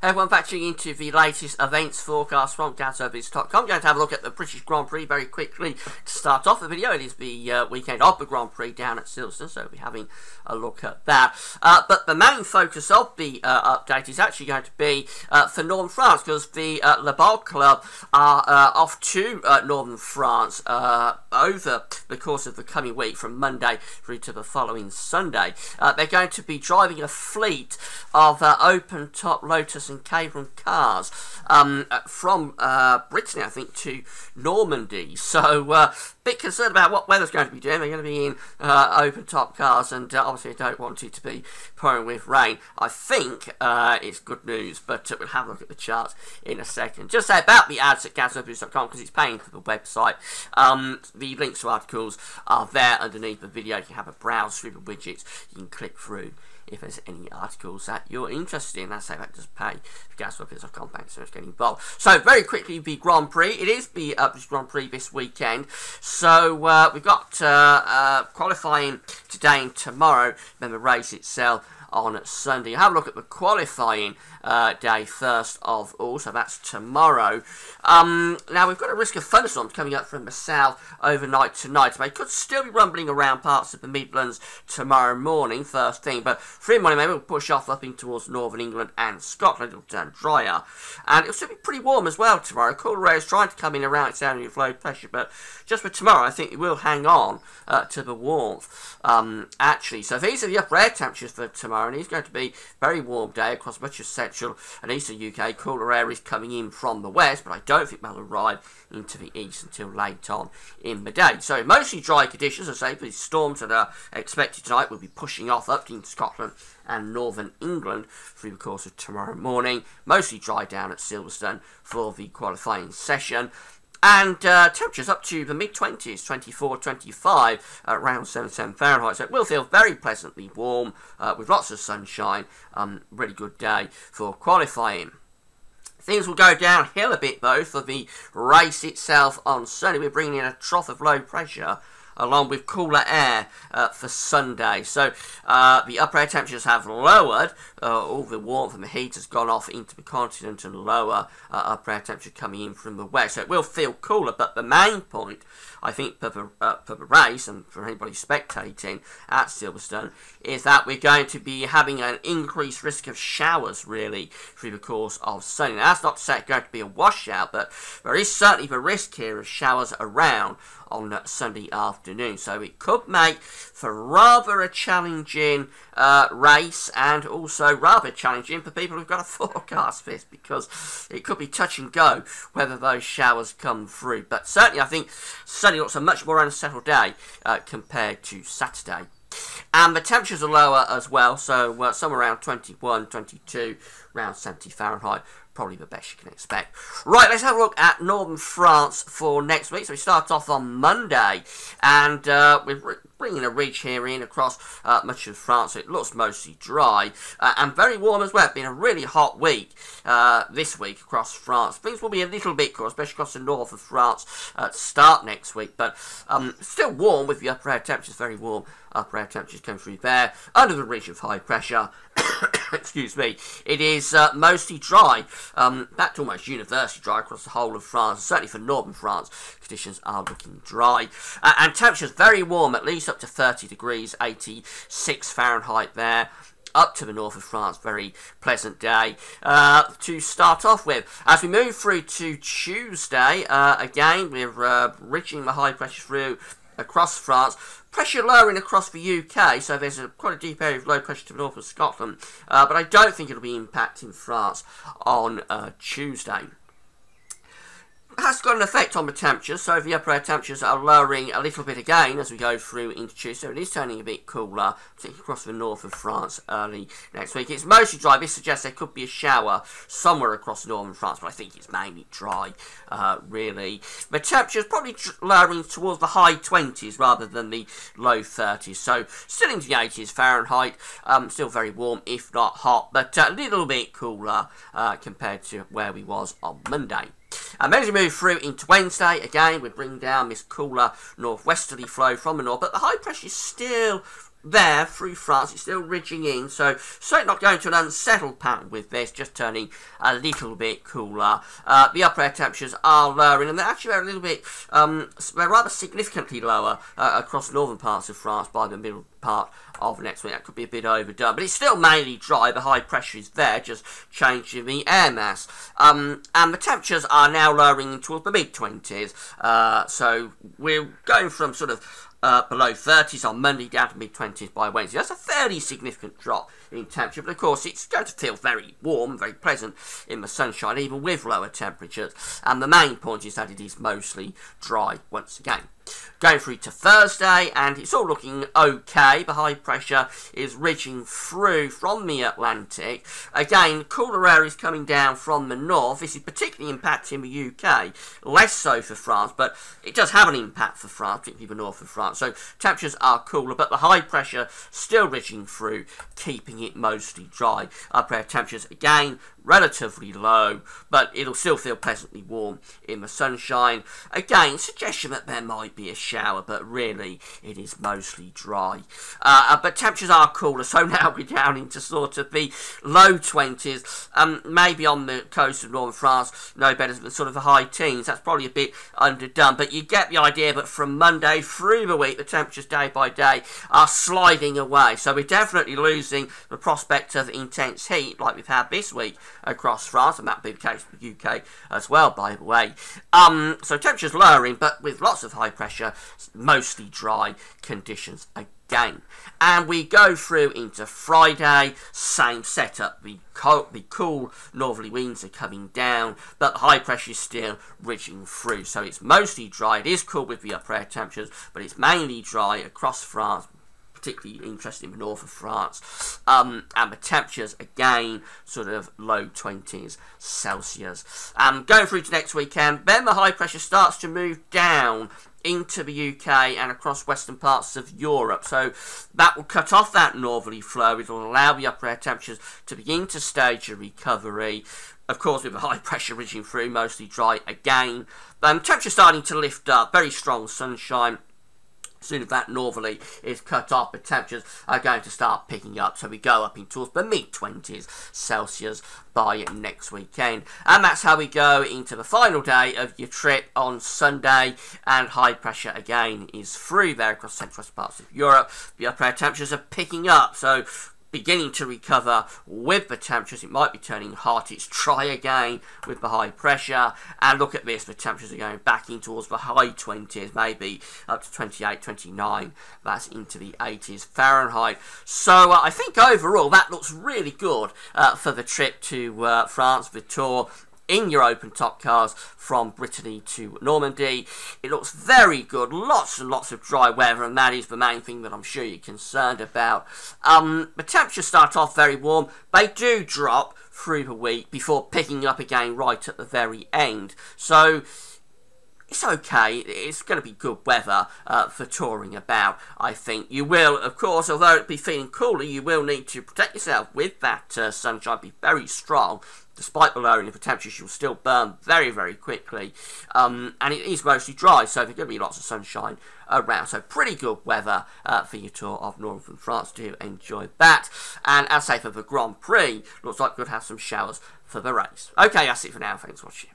Everyone, back tuning into the latest events forecast from GasObis.com. Going to have a look at the British Grand Prix very quickly to start off the video. It is the weekend of the Grand Prix down at Silverstone, so we'll be having a look at that. But the main focus of the update is actually going to be for Northern France, because the Le Bal Club are off to Northern France over the course of the coming week from Monday through to the following Sunday. They're going to be driving a fleet of open-top Lotus and Cayman cars from Brittany, I think, to Normandy. So a bit concerned about what weather's going to be doing. They're going to be in open-top cars, and obviously I don't want it to be pouring with rain. I think it's good news, but we'll have a look at the charts in a second. Just say about the ads at GasObis.com, because it's paying for the website. The links to articles are there underneath the video. You can have a browse through the widgets. You can click through if there's any articles that you're interested in. That's how that does pay for GasObis.com. Thanks so much for getting involved. So very quickly, the Grand Prix. It is the British Grand Prix this weekend. So we've got qualifying today and tomorrow, then the race itself on Sunday. Have a look at the qualifying day first of all, so that's tomorrow. Now we've got a risk of thunderstorms coming up from the south overnight tonight. They could still be rumbling around parts of the Midlands tomorrow morning, first thing, but through morning they will push off up in towards northern England and Scotland. It'll turn drier, and it'll still be pretty warm as well tomorrow. Cooler air is trying to come in around its area of low pressure, but just for tomorrow I think it will hang on to the warmth actually. So these are the upper air temperatures for tomorrow, and it's going to be a very warm day across much of central and eastern UK. Cooler air is coming in from the west, but I don't think they'll arrive into the east until late on in the day. So mostly dry conditions, as I say. The storms that are expected tonight will be pushing off up into Scotland and northern England through the course of tomorrow morning. Mostly dry down at Silverstone for the qualifying session. And temperatures up to the mid-20s, 24, 25, around 77 Fahrenheit. So it will feel very pleasantly warm with lots of sunshine. Really good day for qualifying. Things will go downhill a bit, though, for the race itself on Sunday. We're bringing in a trough of low pressure along with cooler air for Sunday. So the upper air temperatures have lowered. All the warmth and the heat has gone off into the continent, and lower upper air temperature coming in from the west. So it will feel cooler, but the main point, I think, for the race and for anybody spectating at Silverstone, is that we're going to be having an increased risk of showers, really, through the course of Sunday. Now, that's not to say it's going to be a washout, but there is certainly the risk here of showers around on Sunday afternoon. So it could make for rather a challenging race, and also rather challenging for people who've got to forecast this, because it could be touch and go whether those showers come through. But certainly I think Sunday looks a much more unsettled day compared to Saturday. And the temperatures are lower as well, so somewhere around 21, 22, around 70 Fahrenheit. Probably the best you can expect. Right, let's have a look at Northern France for next week. So we start off on Monday, and we're bringing a ridge here in across much of France. So it looks mostly dry and very warm as well. It's been a really hot week this week across France. Things will be a little bit cool, especially across the north of France to start next week, but still warm with the upper air temperatures, very warm upper air temperatures coming through there under the ridge of high pressure. Excuse me. It is mostly dry, back to almost universally dry across the whole of France. Certainly for northern France, conditions are looking dry, and temperatures very warm, at least up to 30 degrees, 86 Fahrenheit there. Up to the north of France, very pleasant day to start off with. As we move through to Tuesday, again we're reaching the high pressure through across France. Pressure lowering across the UK, so there's quite a deep area of low pressure to the north of Scotland, but I don't think it'll be impacting France on Tuesday. Has got an effect on the temperatures, so the upper air temperatures are lowering a little bit again as we go through into Tuesday. It is turning a bit cooler, particularly across the north of France early next week. It's mostly dry. This suggests there could be a shower somewhere across northern France, but I think it's mainly dry, really. The temperatures probably lowering towards the high 20s rather than the low 30s, so still into the 80s Fahrenheit, still very warm, if not hot, but a little bit cooler compared to where we was on Monday. And then as we move through into Wednesday, again, we're bringing down this cooler northwesterly flow from the north, but the high pressure is still there through France. It's still ridging in, so certainly not going to an unsettled pattern with this, just turning a little bit cooler. The upper air temperatures are lowering, and they're actually a little bit, they're rather significantly lower across northern parts of France by the middle part of next week. That could be a bit overdone, but it's still mainly dry. The high pressure is there, just changing the air mass. And the temperatures are now lowering towards the mid-20s. So we're going from sort of below 30s on Monday down to mid-20s by Wednesday. That's a fairly significant drop in temperature, but of course it's going to feel very warm, very pleasant in the sunshine, even with lower temperatures. And the main point is that it is mostly dry once again. Going through to Thursday, and it's all looking okay. The high pressure is ridging through from the Atlantic. Again, cooler air is coming down from the north. This is particularly impacting the UK, less so for France, but it does have an impact for France, particularly the north of France. So temperatures are cooler, but the high pressure still ridging through, keeping it mostly dry. Upper air temperatures, again, relatively low, but it'll still feel pleasantly warm in the sunshine. Again, suggestion that there might be a shower, but really it is mostly dry. But temperatures are cooler, so now we're down into sort of the low 20s, maybe on the coast of northern France, no better than sort of the high teens. That's probably a bit underdone, but you get the idea that from Monday through the week, the temperatures day by day are sliding away. So we're definitely losing the prospect of intense heat like we've had this week across France, and that'll be the case for the UK as well, by the way. So temperatures lowering, but with lots of high pressure, mostly dry conditions again. And we go through into Friday, same setup. The cool northerly winds are coming down, but the high pressure is still ridging through. So it's mostly dry. It is cool with the upper air temperatures, but it's mainly dry across France, particularly interested in the north of France, and the temperatures again sort of low 20s Celsius. Going through to next weekend, then the high pressure starts to move down into the UK and across western parts of Europe, so that will cut off that northerly flow. It will allow the upper air temperatures to begin to stage a recovery. Of course, with the high pressure ridging through, mostly dry again. Temperature starting to lift up, very strong sunshine. As soon as that northerly is cut off, the temperatures are going to start picking up, so we go up in towards the mid-20s Celsius by next weekend. And that's how we go into the final day of your trip on Sunday, and high pressure again is through there across central parts of Europe. The upper air temperatures are picking up, so beginning to recover with the temperatures. It might be turning hot. It's dry again with the high pressure. And look at this, the temperatures are going back in towards the high 20s, maybe up to 28, 29. That's into the 80s Fahrenheit. So I think overall that looks really good for the trip to France, the tour in your open top cars from Brittany to Normandy. It looks very good, lots and lots of dry weather, and that is the main thing that I'm sure you're concerned about. The temperatures start off very warm. They do drop through the week before picking up again right at the very end. So it's okay. It's going to be good weather for touring about, I think. You will, of course, although it be feeling cooler, you will need to protect yourself with that sunshine. Be very strong. Despite the lowering of the temperatures, you'll still burn very, very quickly. And it is mostly dry, so there's going to be lots of sunshine around. So pretty good weather for your tour of northern France. Do enjoy that. And as I say, for the Grand Prix, looks like we'll have some showers for the race. Okay, that's it for now. Thanks for watching.